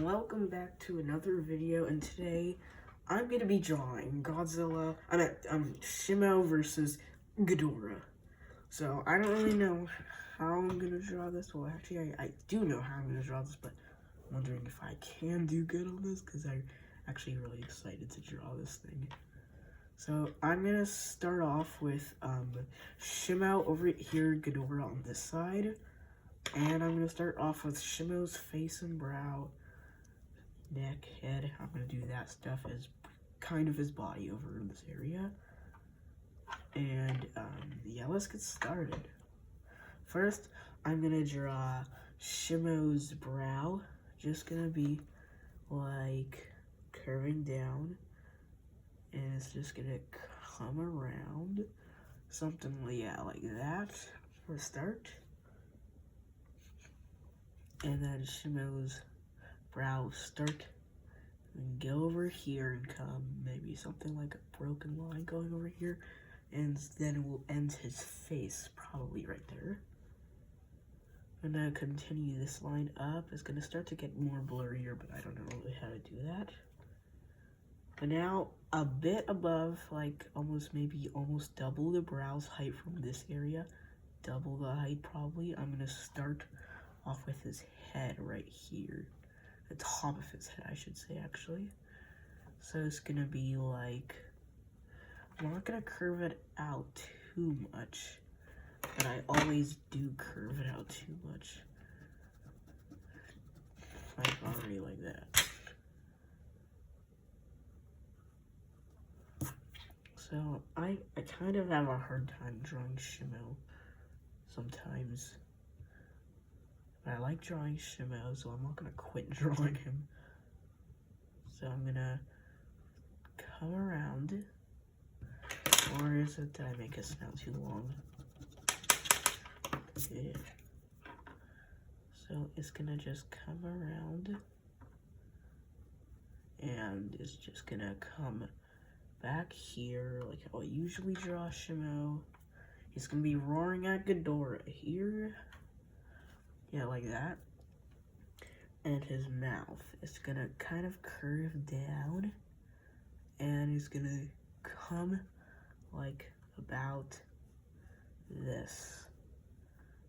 Welcome back to another video, and today I'm gonna be drawing Shimo versus Ghidorah. So I don't really know how I'm gonna draw this. Well, actually, I do know how I'm gonna draw this, but I'm wondering if I can do good on this because I'm actually really excited to draw this thing. So I'm gonna start off with Shimo over here, Ghidorah on this side, and I'm gonna start off with Shimo's face and brow. Neck, head, I'm gonna do that stuff as kind of his body over in this area. And yeah, let's get started. First, I'm gonna draw Shimo's brow. Just gonna be like curving down, and it's just gonna come around, something like that for a start. And then Shimo's brow start and go over here and come maybe something like a broken line going over here, and then it will end his face probably right there. And then continue this line up. It's gonna start to get more blurrier, but I don't know really how to do that. But now a bit above, like almost double the brow's height from this area, double the height probably. I'm gonna start off with his head right here. The top of his head, I should say, actually. So it's gonna be like, I'm not gonna curve it out too much, but I always do curve it out too much. Like already like that. So I kind of have a hard time drawing Shimo sometimes. I like drawing Shimo, so I'm not gonna quit drawing him. So I'm gonna come around, or is it, did I make his snout too long? Yeah. So it's gonna just come around, and it's just gonna come back here, like how I usually draw Shimo. He's gonna be roaring at Ghidorah here. Yeah, like that. And his mouth is gonna kind of curve down, and he's gonna come like about this.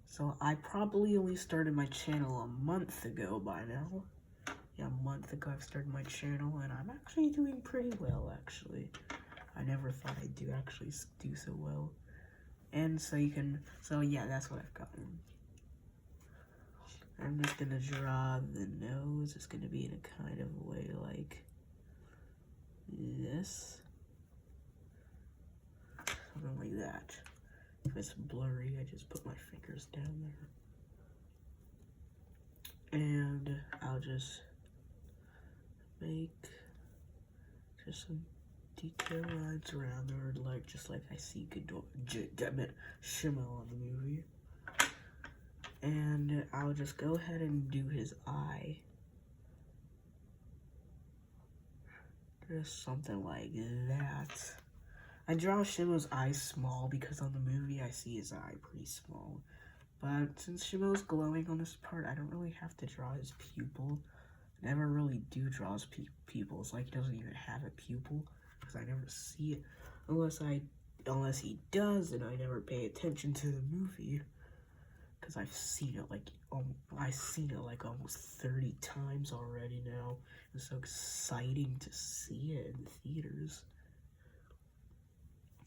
So I probably only started my channel a month ago by now. Yeah, a month ago I've started my channel, and I'm actually doing pretty well, actually. I never thought I'd actually do so well. And so yeah, that's what I've gotten. I'm just gonna draw the nose. It's gonna be in a kind of way like this. Something like that. If it's blurry, I just put my fingers down there. And I'll just make just some detail lines around there, like just like I see Shimo on the movie. And I'll just go ahead and do his eye. Just something like that. I draw Shimo's eye small because on the movie I see his eye pretty small. But since Shimo's glowing on this part, I don't really have to draw his pupil. I never really do draw his pupil. It's like he doesn't even have a pupil because I never see it. Unless he does, and I never pay attention to the movie. Because I've seen it like almost 30 times already now. It's so exciting to see it in theaters.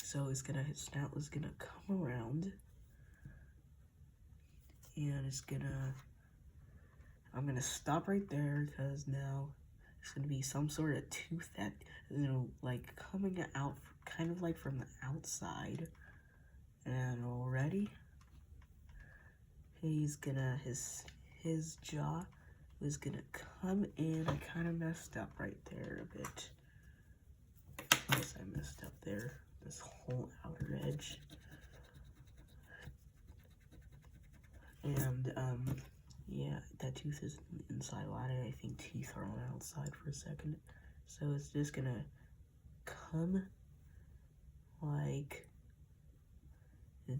So his snout is gonna come around, and I'm gonna stop right there because now it's gonna be some sort of tooth that, like coming out kind of like from the outside. And already he's gonna, his jaw is gonna come in. I kind of messed up right there a bit. Yes, I messed up there. This whole outer edge. And, yeah, that tooth is inside. A lot of, I think, teeth are on the outside for a second. So it's just gonna come like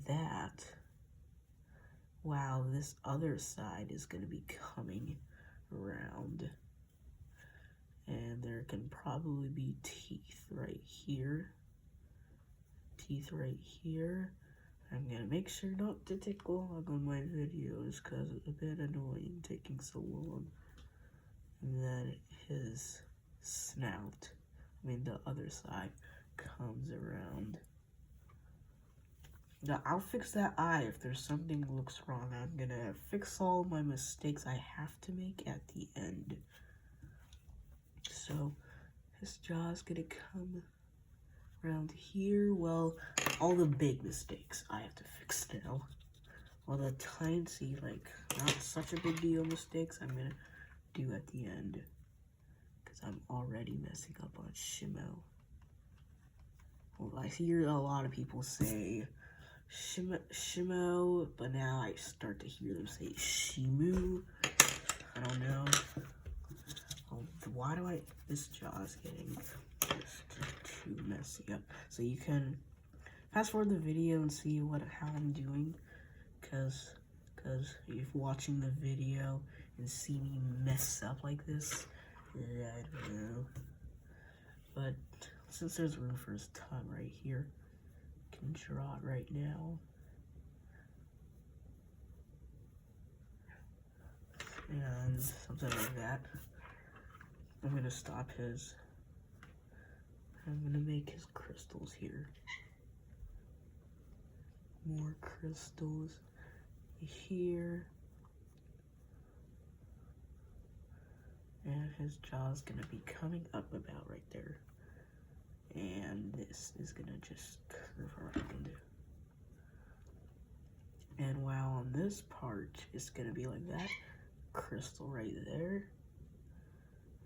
that. Wow, this other side is gonna be coming around can probably be teeth right here. Teeth right here. I'm gonna make sure not to take long on my videos because it's a bit annoying taking so long. And then his snout, the other side, comes around. Now, I'll fix that eye if there's something looks wrong. I'm gonna fix all my mistakes I have to make at the end. So, his jaw's gonna come around here. Well, all the big mistakes I have to fix now. All the tiny, like, not such a big deal mistakes I'm gonna do at the end. Because I'm already messing up on Shimo. Well, I hear a lot of people say Shimo, but now I start to hear them say Shimo. I don't know. Why do this jaw's getting just too messy up. So you can fast forward the video and see how I'm doing, cause if watching the video and see me mess up like this, I don't know. But since there's room for his tongue right here, I can draw it right now. And something like that. I'm gonna stop his. I'm gonna make his crystals here. More crystals here. And his jaw's gonna be coming up about right there. And this is gonna just curve around. And while on this part, it's gonna be like that. Crystal right there.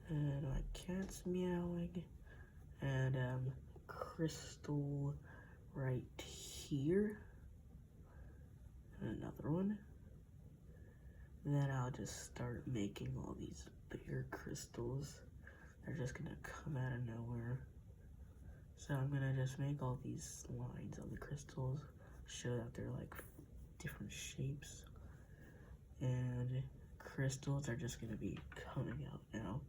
And my cat's meowing. And crystal right here. And another one. And then I'll just start making all these bigger crystals. They're just gonna come out of nowhere. So I'm gonna just make all these lines on the crystals, show that they're like different shapes. And crystals are just gonna be coming out now.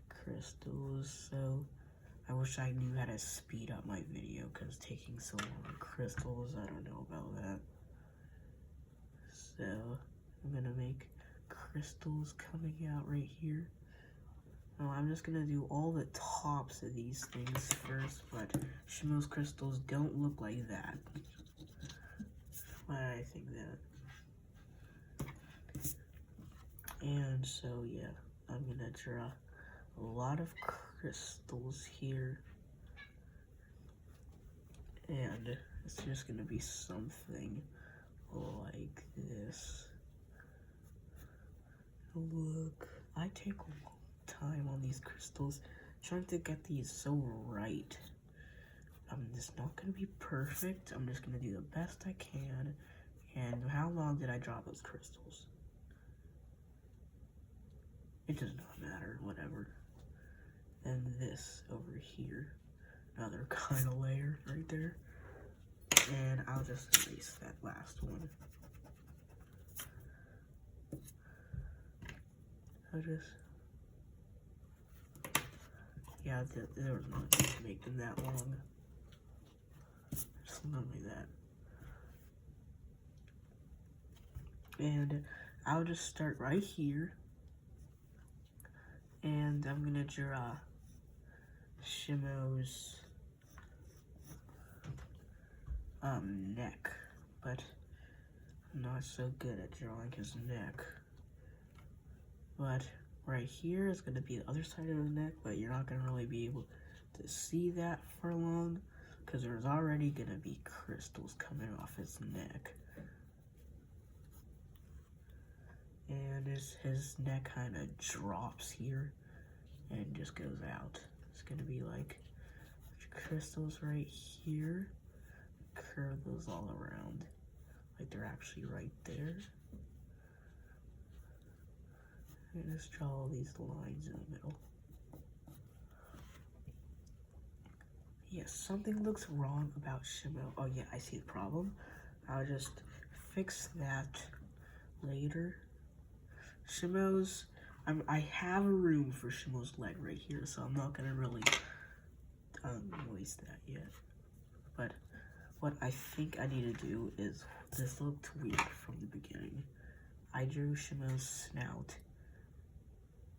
Crystals, so I wish I knew how to speed up my video because taking so long. Crystals, I don't know about that. So I'm gonna make crystals coming out right here. Now I'm just gonna do all the tops of these things first, but Shimo's crystals don't look like that. Why I think that. And so yeah, I'm gonna draw a lot of crystals here. And it's just gonna be something like this. Look, I take a long time on these crystals, trying to get these so right. It's not gonna be perfect. I'm just gonna do the best I can. And how long did I draw those crystals? It does not matter, whatever. And this over here, another kind of layer right there. And I'll just erase that last one. Yeah, there was no need to make them that long. Just something like that. And I'll just start right here. And I'm gonna draw Shimo's neck, but I'm not so good at drawing his neck. But right here is going to be the other side of his neck, but you're not going to really be able to see that for long because there's already going to be crystals coming off his neck. And his neck kind of drops here and just goes out. It's going to be like crystals right here. Curve those all around like they're actually right there. And just draw all these lines in the middle. Yes, something looks wrong about Shimo. Oh yeah, I see the problem. I'll just fix that later. Shimo's I have a room for Shimo's leg right here, so I'm not gonna really waste that yet. But what I think I need to do is, this looked weird from the beginning. I drew Shimo's snout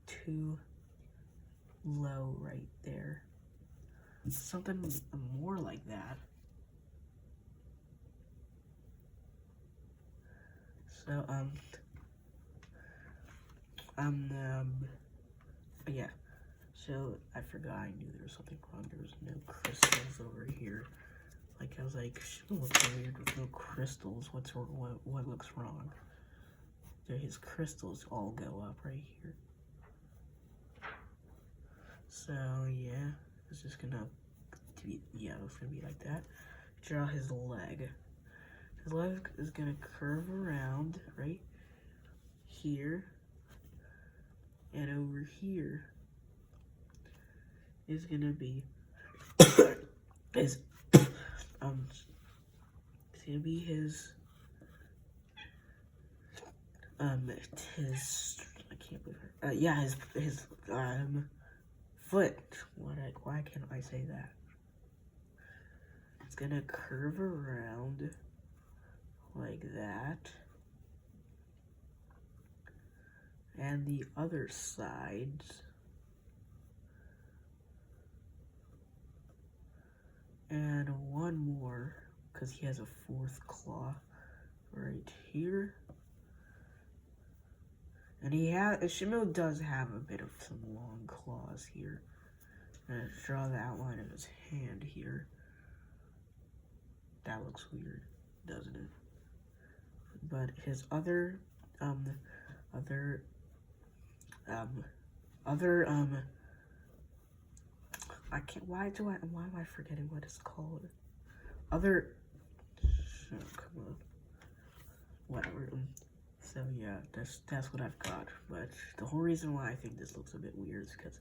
too low right there. Something more like that. So, yeah. So, I forgot I knew there was something wrong. There was no crystals over here. Like, I was like, Shimo looks weird with no crystals. What looks wrong? So his crystals all go up right here. So, yeah. It's just gonna be, yeah, it's gonna be like that. Draw his leg. His leg is gonna curve around right here, and over here is gonna be it's gonna be his I can't believe it. Yeah, his foot. Why can't I say that? It's gonna curve around like that. And the other sides. And one more, because he has a fourth claw right here. And Shimo does have a bit of some long claws here. I'm gonna draw the outline of his hand here. That looks weird, doesn't it? But his other I can't, why am I forgetting what it's called? Oh, come on. Whatever. So yeah, that's what I've got. But the whole reason why I think this looks a bit weird is because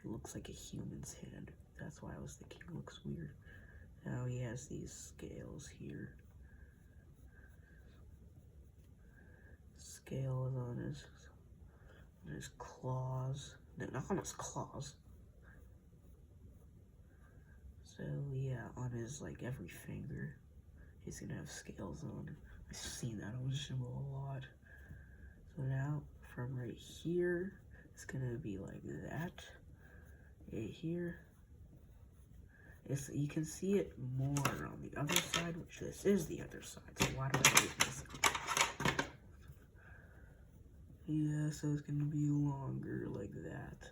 it looks like a human's hand. That's why I was thinking it looks weird. Now he has these scales here. Scales on his claws. No, not on his claws. So yeah, on his like every finger, he's gonna have scales on. I've seen that on Shimo a lot. So now from right here, it's gonna be like that. Right here. You can see it more on the other side, which this is the other side. So why do I do this? Yeah, so it's gonna be longer like that.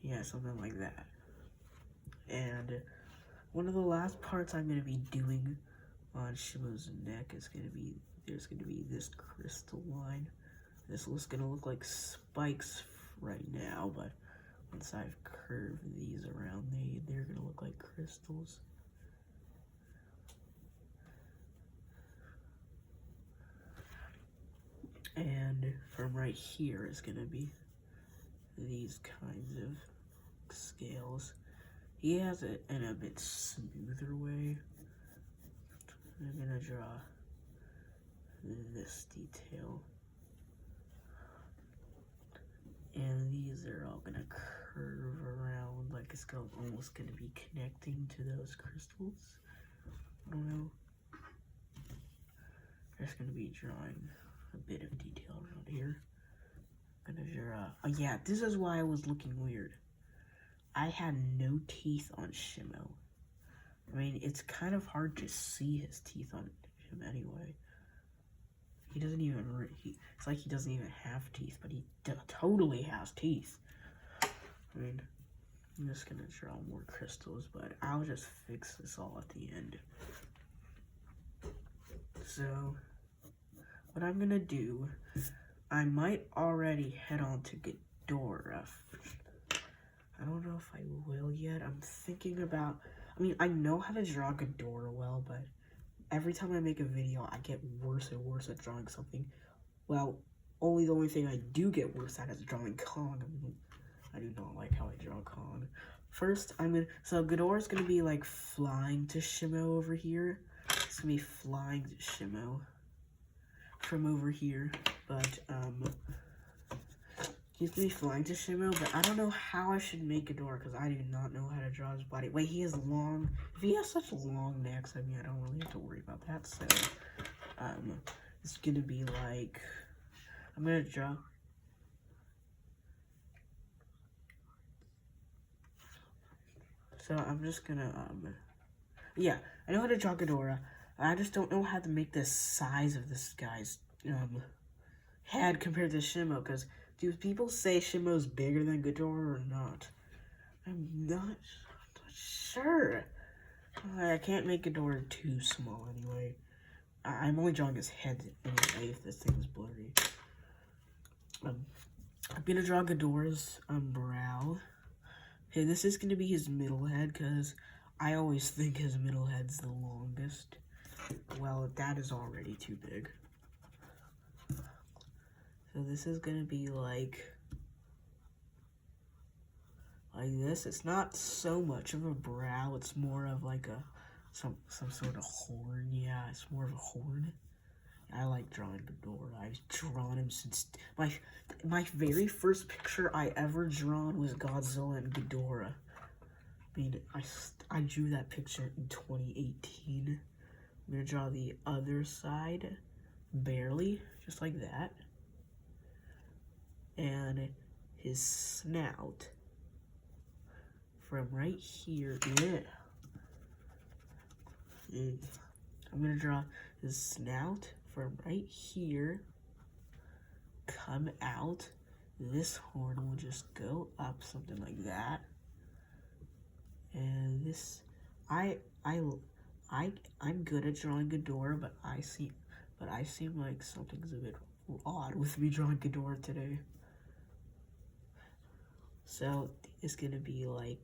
Yeah, something like that. And one of the last parts I'm gonna be doing on Shimo's neck is gonna be, there's gonna be this crystal line. This is gonna look like spikes right now, but once I've curved these around, they're gonna look like crystals. And from right here is gonna be these kinds of scales. He has it in a bit smoother way. I'm gonna draw this detail. And these are all gonna curve around like it's almost gonna be connecting to those crystals. I don't know. I'm just gonna be drawing a bit of detail around here. I'm gonna draw. Oh yeah, this is why I was looking weird. I had no teeth on Shimo. I mean, it's kind of hard to see his teeth on him anyway. He doesn't even, it's like he doesn't even have teeth, but he totally has teeth. I mean, I'm just gonna draw more crystals, but I'll just fix this all at the end. So, what I'm gonna do, I might already head on to Ghidorah. I don't know if I will yet. I'm thinking about, I mean, I know how to draw Ghidorah well, but every time I make a video, I get worse and worse at drawing something. Well, the only thing I do get worse at is drawing Kong. I mean, I do not like how I draw Kong. First, so Ghidorah's gonna be like flying to Shimo over here. It's gonna be flying to Shimo from over here. but he's gonna be flying to Shimo, but I don't know how I should make Ghidorah because I do not know how to draw his body. Wait, he has long. If he has such long necks, I mean, I don't really have to worry about that. So, it's gonna be like I'm gonna draw. So I'm just gonna yeah, I know how to draw Ghidorah. I just don't know how to make the size of this guy's head compared to Shimo, because do people say Shimo's bigger than Ghidorah or not? I'm not sure. I can't make Ghidorah too small anyway. I'm only drawing his head anyway if this thing is blurry. I'm gonna draw Ghidorah's brow. Okay, this is gonna be his middle head because I always think his middle head's the longest. Well, that is already too big. So this is gonna be like this. It's not so much of a brow. It's more of like some sort of horn. Yeah, it's more of a horn. I like drawing Ghidorah. I've drawn him since my very first picture I ever drawn was Godzilla and Ghidorah. I mean, I drew that picture in 2018. I'm gonna draw the other side, barely, just like that. And his snout from right here. I'm gonna draw his snout from right here, come out. This horn will just go up, something like that. And this, I'm good at drawing Ghidorah, but I seem like something's a bit odd with me drawing Ghidorah today. So it's gonna be like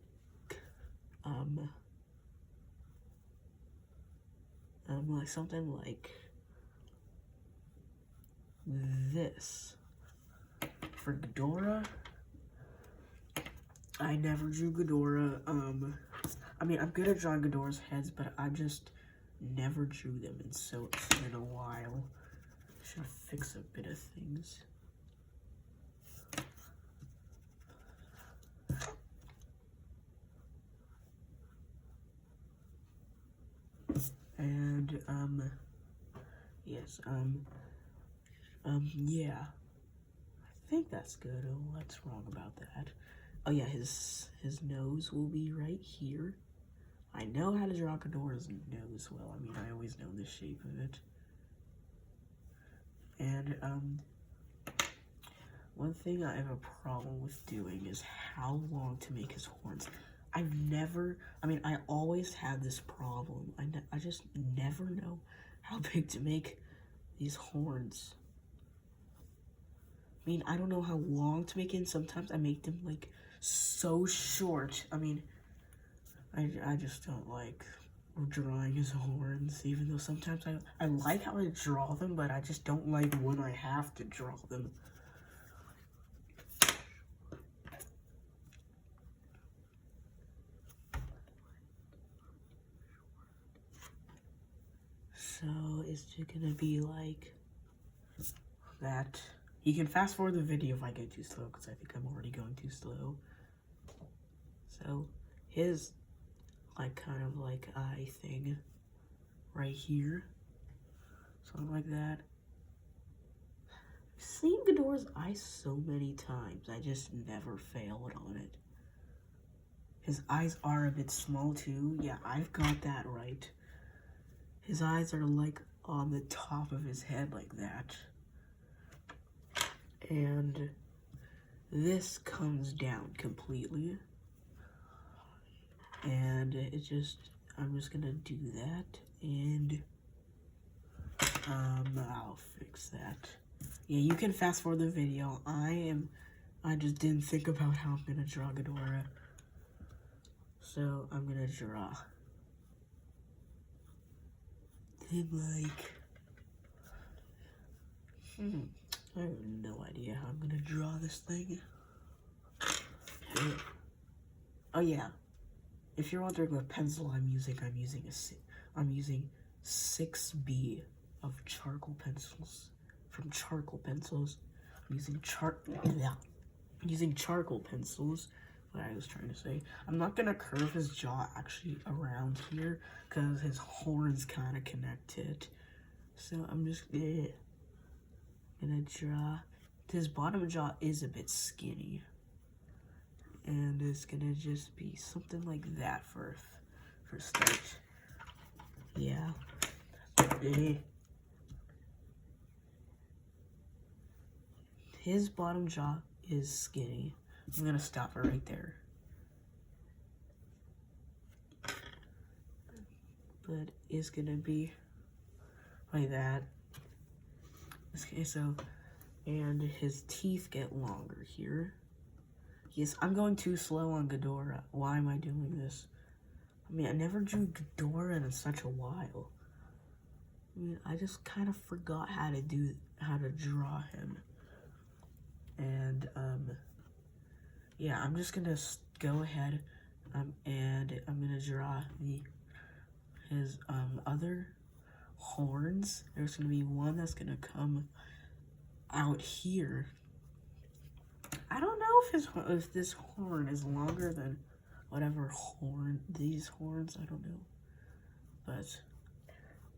like something like this. For Ghidorah, I never drew Ghidorah. I mean, I'm good at drawing Ghidorah's heads, but I just never drew them, and so it's been a while. Should fix a bit of things. And yes, yeah, I think that's good. Oh, what's wrong about that? Oh yeah, his nose will be right here. I know how to draw Ghidorah's nose well. I mean, I always know the shape of it. And one thing I have a problem with doing is how long to make his horns. I always had this problem. I just never know how big to make these horns. I mean, I don't know how long to make it, and sometimes I make them, like, so short. I mean, I just don't like drawing his horns, even though sometimes I like how I draw them, but I just don't like when I have to draw them. So it's just gonna be like that. You can fast forward the video if I get too slow, because I think I'm already going too slow. So his like kind of like eye thing right here, something like that. I've seen Ghidorah's eyes so many times, I just never failed on it. His eyes are a bit small too. Yeah, I've got that right. His eyes are like on the top of his head like that. And this comes down completely. And I'm just gonna do that, and I'll fix that. Yeah, you can fast forward the video. I just didn't think about how I'm gonna draw Ghidorah. So I'm gonna draw him like, I have no idea how I'm gonna draw this thing. Oh yeah, if you're wondering what pencil I'm using 6B of charcoal pencils from charcoal pencils. I'm using charcoal pencils, what I was trying to say. I'm not gonna curve his jaw actually around here because his horns kind of connected. So I'm just gonna draw. His bottom jaw is a bit skinny, and it's gonna just be something like that for start. Yeah. His bottom jaw is skinny. I'm gonna stop it right there. But it's gonna be like that. Okay, so, and his teeth get longer here. Yes, I'm going too slow on Ghidorah. Why am I doing this? I mean, I never drew Ghidorah in such a while. I mean, I just kind of forgot how to draw him. And, yeah, I'm just gonna go ahead, and I'm gonna draw his other horns. There's gonna be one that's gonna come out here. I don't know if this horn is longer than whatever horn, these horns, I don't know. But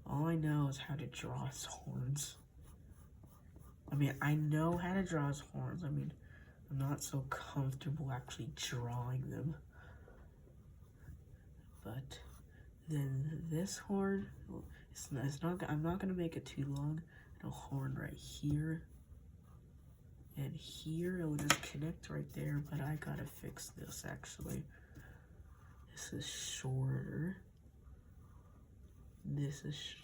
all I know is how to draw his horns. I mean, I know how to draw his horns. I mean, I'm not so comfortable actually drawing them. But then this horn, I'm not gonna make it too long. A horn right here. And here, it will just connect right there, but I gotta fix this actually. This is shorter. This is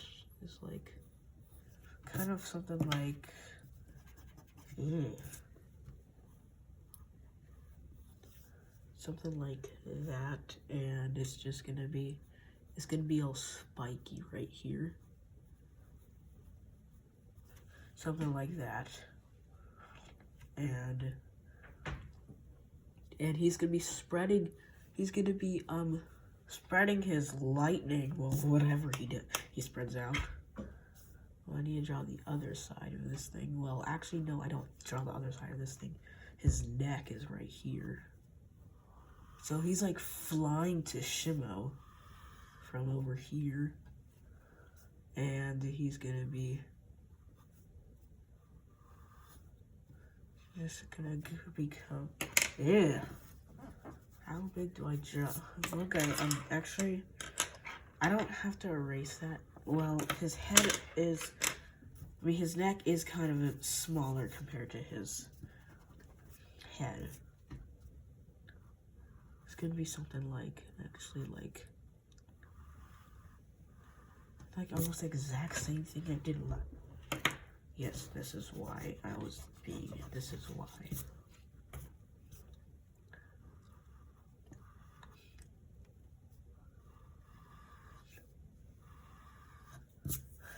like, kind of something like, something like that, and it's gonna be all spiky right here. Something like that. And he's gonna be spreading his lightning, well, whatever he spreads out. Well, I need to draw the other side of this thing. Well, actually, no, I don't draw the other side of this thing. His neck is right here. So he's like flying to Shimo from over here. And he's gonna be become, yeah. How big do I draw? Okay, actually, I don't have to erase that. Well, his head is, I mean, his neck is kind of smaller compared to his head. It's gonna be something like, actually, like almost the exact same thing I did last. Yes, this is why this is why.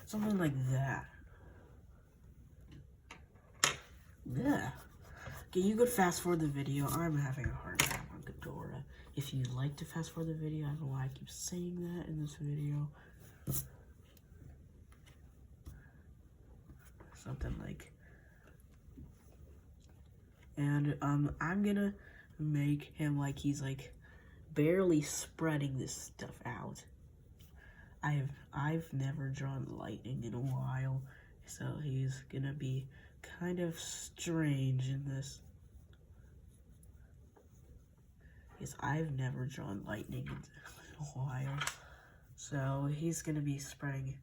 Something like that. Yeah. Okay, you could fast forward the video. I'm having a hard time on Ghidorah. If you'd like to fast forward the video, I don't know why I keep saying that in this video. Something like, and I'm gonna make him like he's like barely spreading this stuff out. I've never drawn lightning in a while, so he's gonna be kind of strange in this. Yes, I've never drawn lightning in a while, so he's gonna be spreading.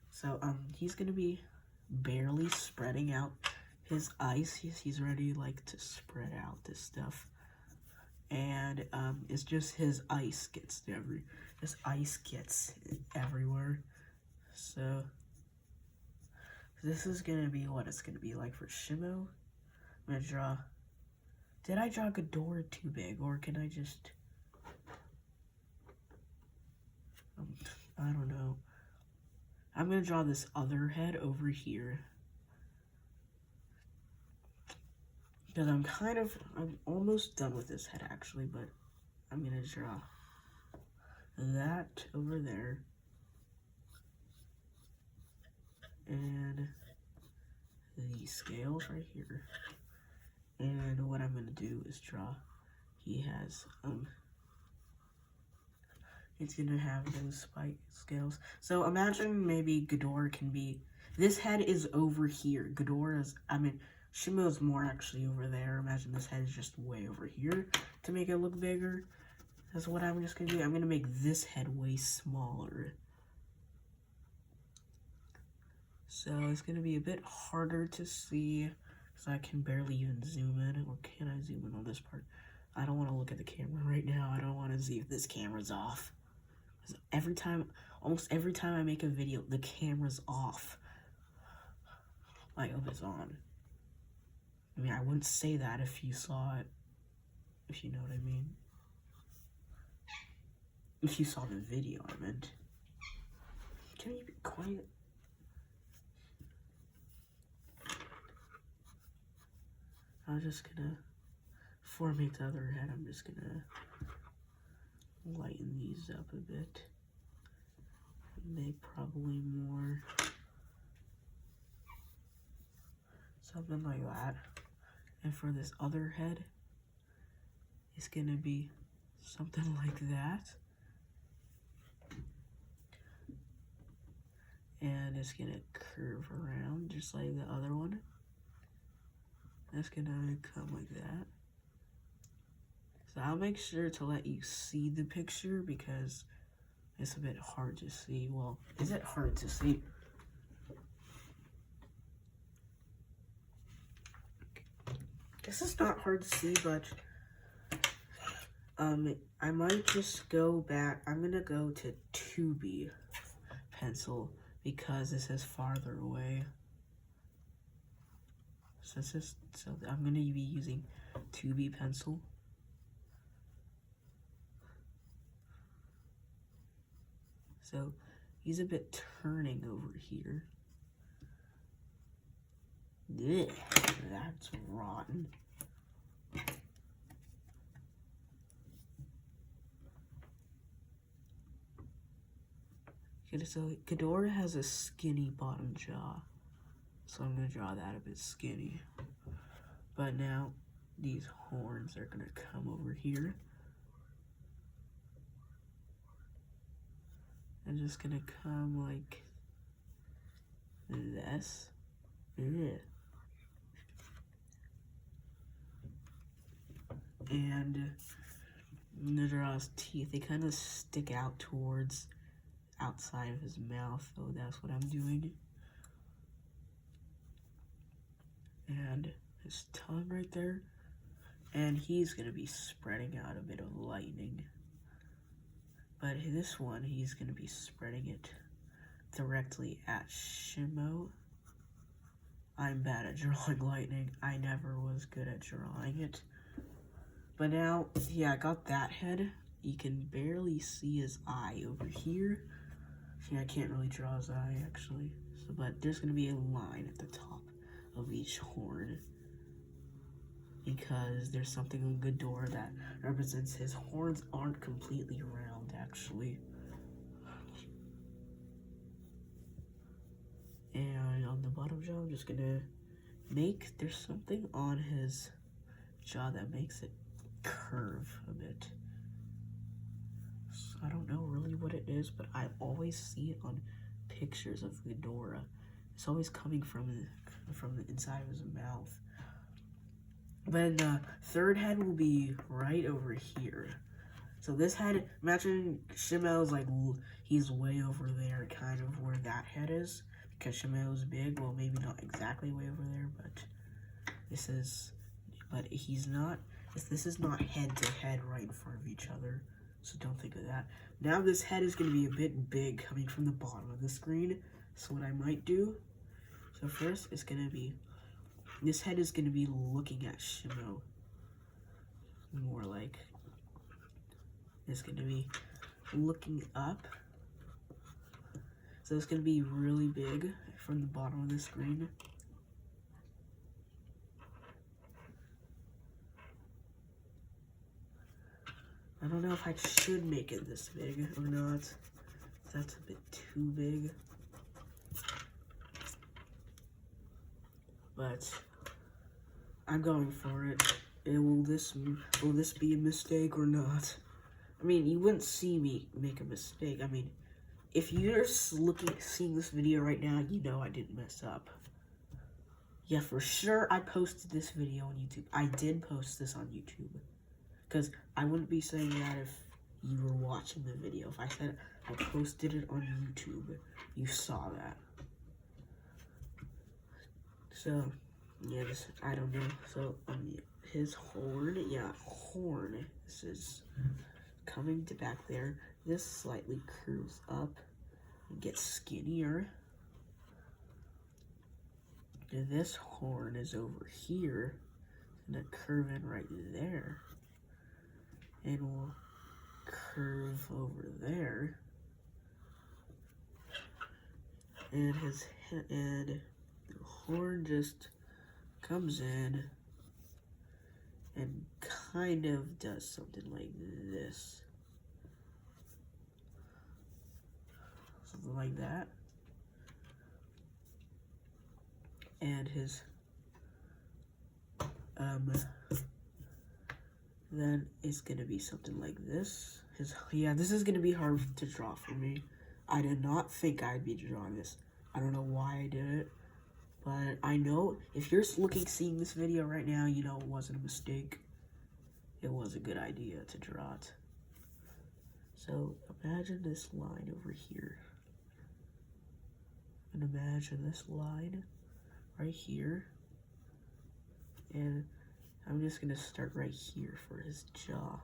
So he's gonna be barely spreading out his ice. He's ready like to spread out this stuff, and it's just his ice gets everywhere. So this is gonna be what it's gonna be like for Shimo. I'm gonna draw. Did I draw Ghidorah too big, or can I just? I don't know. I'm gonna draw this other head over here. Because I'm almost done with this head actually, but I'm gonna draw that over there. And these scales right here. And what I'm gonna do is draw, he has, it's gonna have those spike scales. So imagine maybe Ghidorah can be, this head is over here. Ghidorah's, Shimo's more actually over there. Imagine this head is just way over here to make it look bigger. That's what I'm just gonna do. I'm gonna make this head way smaller. So it's gonna be a bit harder to see because I can barely even zoom in. Or can I zoom in on this part? I don't want to look at the camera right now. I don't want to see if this camera's off. Every time, almost every time I make a video, the camera's off. I hope it's on. I mean, I wouldn't say that if you saw it, if you know what I mean. If you saw the video, I meant. Can you be quiet? I'm just gonna formate the other head. I'm just gonna lighten these up a bit. Make probably more. Something like that. And for this other head, it's gonna be something like that. And it's gonna curve around just like the other one. That's gonna come like that. So I'll make sure to let you see the picture because it's a bit hard to see. Well, is it hard to see? This is not hard to see, but I might just go back. I'm gonna go to 2B pencil because this is farther away. So I'm gonna be using 2B pencil. So he's a bit turning over here. Ugh, that's rotten. Okay, so Ghidorah has a skinny bottom jaw. So I'm gonna draw that a bit skinny. But now these horns are gonna come over here. And just gonna come like this. Ugh. And I'm gonna draw his teeth. They kind of stick out towards outside of his mouth, so that's what I'm doing. And his tongue right there. And he's gonna be spreading out a bit of lightning. But this one, he's gonna be spreading it directly at Shimo. I'm bad at drawing lightning. I never was good at drawing it. But now, yeah, I got that head. You can barely see his eye over here. See, I can't really draw his eye, actually. So, but there's gonna be a line at the top of each horn. Because there's something on Ghidorah that represents his horns aren't completely round, actually. And on the bottom jaw, I'm just gonna make, there's something on his jaw that makes it curve a bit. So I don't know really what it is, but I always see it on pictures of Ghidorah. It's always coming from the inside of his mouth. Then the third head will be right over here. So this head, imagine Shimo's like, he's way over there, kind of where that head is. Because Shimo's big, well maybe not exactly way over there, but this is, but he's not, this is not head to head right in front of each other. So don't think of that. Now this head is going to be a bit big coming from the bottom of the screen. So what I might do, so first it's going to be, this head is going to be looking at Shimo. More like, it's going to be looking up. So it's going to be really big from the bottom of the screen. I don't know if I should make it this big or not. That's a bit too big. but I'm going for it. Will this be a mistake or not? I mean, you wouldn't see me make a mistake. I mean, if you're seeing this video right now, you know I didn't mess up. Yeah, for sure I posted this video on YouTube. I did post this on YouTube. Because I wouldn't be saying that if you were watching the video. If I said I posted it on YouTube, you saw that. So, yeah, I don't know. So, his horn, horn. This is coming to back there. This slightly curves up and gets skinnier. And this horn is over here. It's gonna curve in right there. And we'll curve over there. And the horn just comes in and kind of does something like this. Something like that. And his then it's gonna be something like this. This is gonna be hard to draw for me. I did not think I'd be drawing this. I don't know why I did it, but I know if you're seeing this video right now, you know it wasn't a mistake. It was a good idea to draw it. So imagine this line over here. And imagine this line right here. And I'm just gonna start right here for his jaw.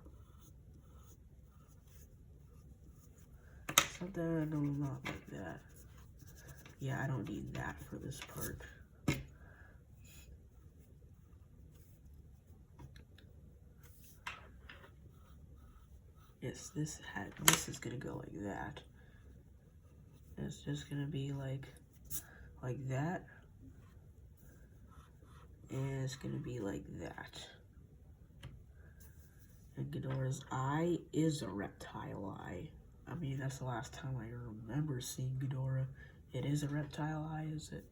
Something not like that. Yeah, I don't need that for this part. Yes, this is gonna go like that. It's just gonna be like that. And it's gonna be like that. And Ghidorah's eye is a reptile eye. I mean, that's the last time I remember seeing Ghidorah. It is a reptile eye, is it?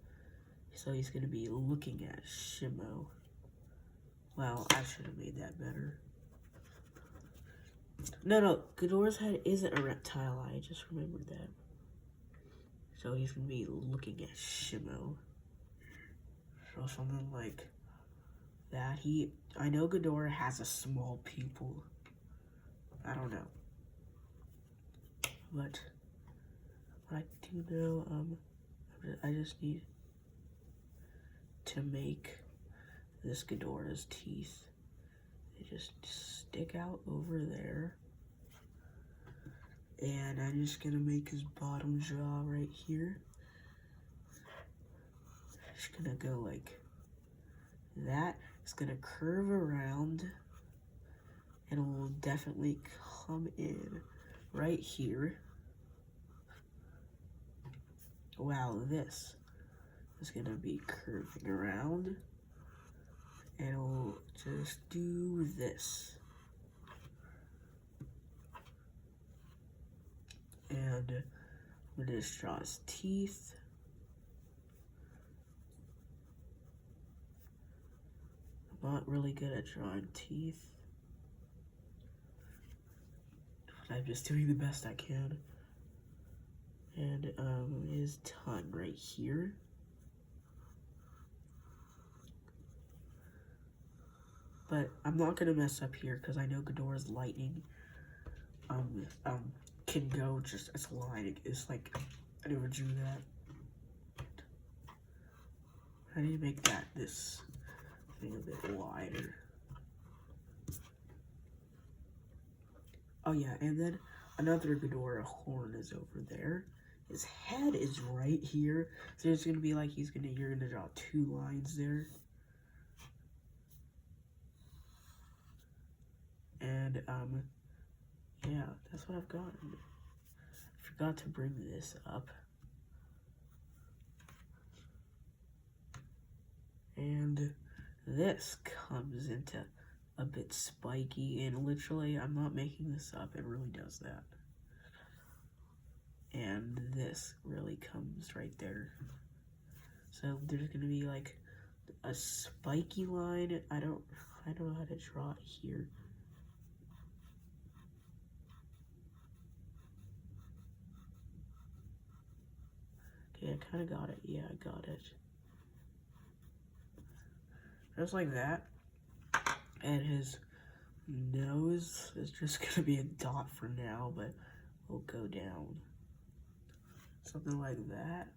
So he's gonna be looking at Shimo. Well, I should have made that better. No, Ghidorah's head isn't a reptile eye. I just remembered that. So he's gonna be looking at Shimo. So something like that. I know Ghidorah has a small pupil. I don't know. But I do know, I just need to make this Ghidorah's teeth. They just stick out over there. And I'm just gonna make his bottom jaw right here. Just gonna go like that. It's gonna curve around and it will definitely come in right here. Wow, this is gonna be curving around and we'll just do this. And I'm gonna just draw his teeth. I'm not really good at drawing teeth, but I'm just doing the best I can. And his tongue right here. But I'm not gonna mess up here because I know Ghidorah's lightning can go just as a line. It's like I never drew that. I need to make this thing a bit wider. Oh yeah, and then another Ghidorah horn is over there. His head is right here. So it's gonna be like you're gonna draw two lines there. And yeah, that's what I've got. I forgot to bring this up. And this comes into a bit spiky, and literally, I'm not making this up, it really does that. And this really comes right there. So there's gonna be like a spiky line. I don't know how to draw it here. Okay, I kind of got it. Yeah, I got it. Just like that. And his nose is just gonna be a dot for now, but we'll go down. Something like that.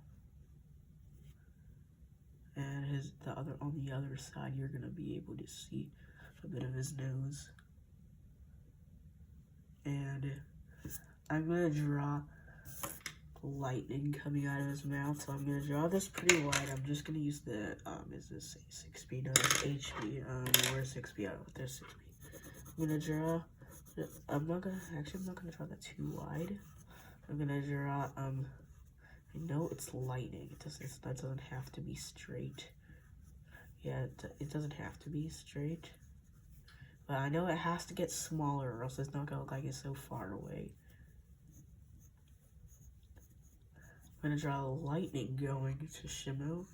And on the other side, you're gonna be able to see a bit of his nose. And I'm gonna draw lightning coming out of his mouth, so I'm gonna draw this pretty wide. I'm just gonna use the is this 6B? No, it's HB. Where's 6B? Oh, there's 6B. I'm gonna draw. I'm not gonna draw that too wide. I'm gonna draw I know it's lightning. That doesn't have to be straight. Yeah, it doesn't have to be straight. But I know it has to get smaller, or else it's not gonna look like it's so far away. I'm gonna draw lightning going to Shimo.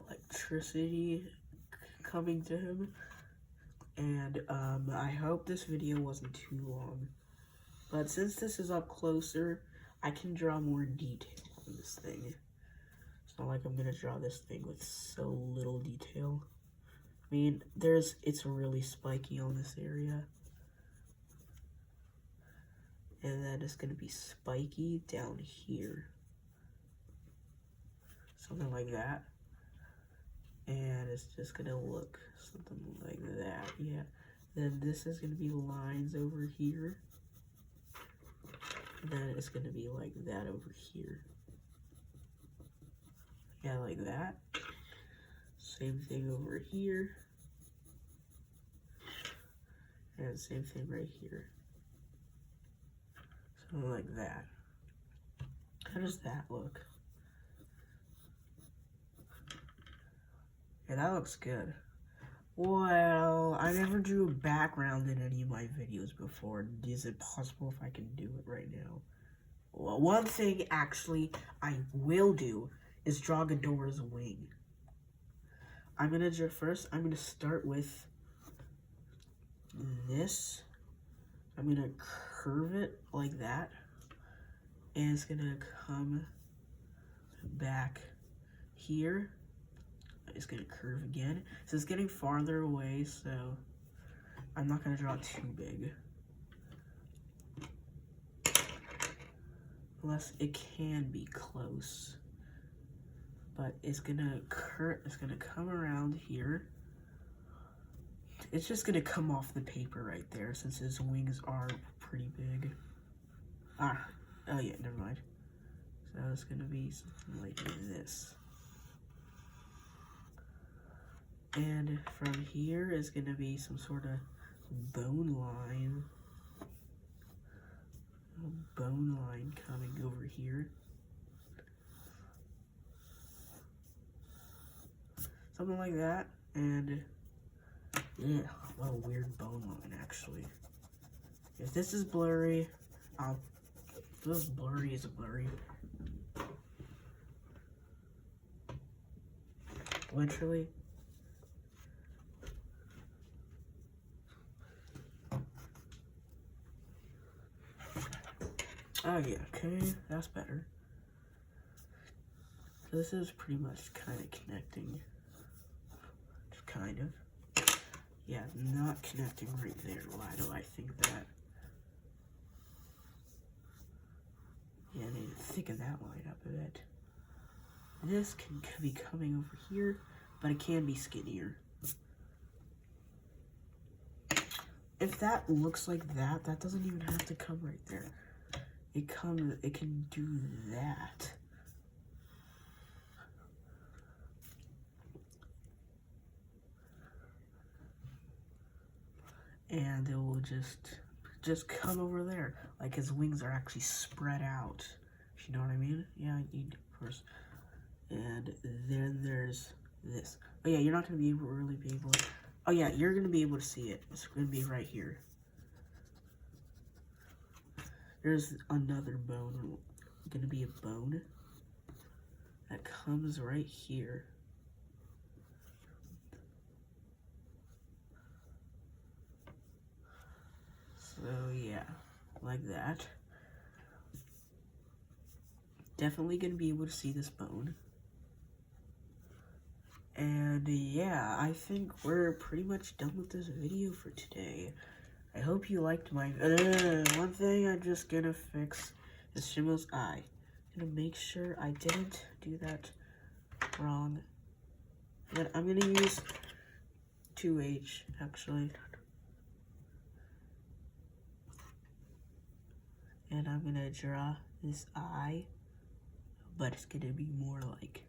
Electricity coming to him. And I hope this video wasn't too long. But since this is up closer, I can draw more detail on this thing. It's not like I'm gonna draw this thing with so little detail. I mean, it's really spiky on this area. And then it's gonna be spiky down here. Something like that. And it's just gonna look something like that, yeah. Then this is gonna be lines over here. And then it's gonna be like that over here. Yeah, like that. Same thing over here. And same thing right here. Something like that. How does that look? Yeah, that looks good. Well, I never drew a background in any of my videos before. Is it possible if I can do it right now? Well, one thing, actually, I will do is draw Ghidorah's wing. I'm gonna start with this. I'm gonna curve it like that. And it's gonna come back here. It's gonna curve again. So it's getting farther away, so I'm not gonna draw it too big. Unless it can be close. But it's gonna come around here. It's just gonna come off the paper right there since his wings are pretty big. Oh yeah, never mind. So it's gonna be something like this. And from here is going to be some sort of bone line. A bone line coming over here. Something like that. And yeah, what a weird bone line actually. If this is blurry, if this is blurry, is it blurry? Literally. Oh yeah, okay, that's better. So this is pretty much kind of connecting. Just kind of. Yeah, not connecting right there. Why do I think that? Yeah, I need to thicken that line up a bit. This can be coming over here, but it can be skinnier. If that looks like that, that doesn't even have to come right there. It can do that. And it will just come over there. Like his wings are actually spread out. You know what I mean? Yeah, I need first. And then there's this. Oh yeah, you're not gonna really be able to, oh yeah, you're gonna be able to see it. It's gonna be right here. There's another bone gonna be a bone that comes right here. So yeah, like that. Definitely gonna be able to see this bone. And yeah, I think we're pretty much done with this video for today. I hope you liked my one thing I'm just gonna fix is Shimo's eye. I'm gonna make sure I didn't do that wrong. But I'm gonna use 2H actually. And I'm gonna draw this eye, but it's gonna be more like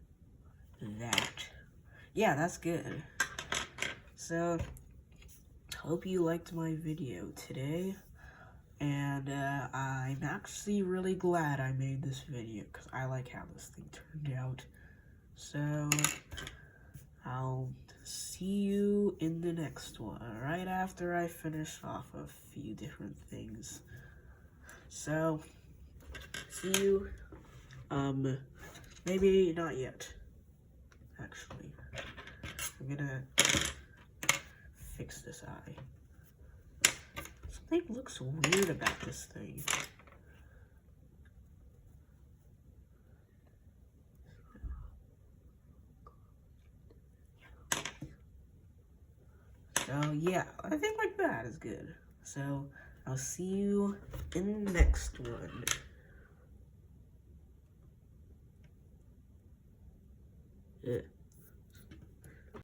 that. Yeah, that's good. So, hope you liked my video today. And I'm actually really glad I made this video because I like how this thing turned out. So, I'll see you in the next one, right after I finish off a few different things. So, see you, maybe not yet, actually. I'm gonna fix this eye. Something looks weird about this thing. So yeah, I think like that is good. So I'll see you in the next one. Yeah.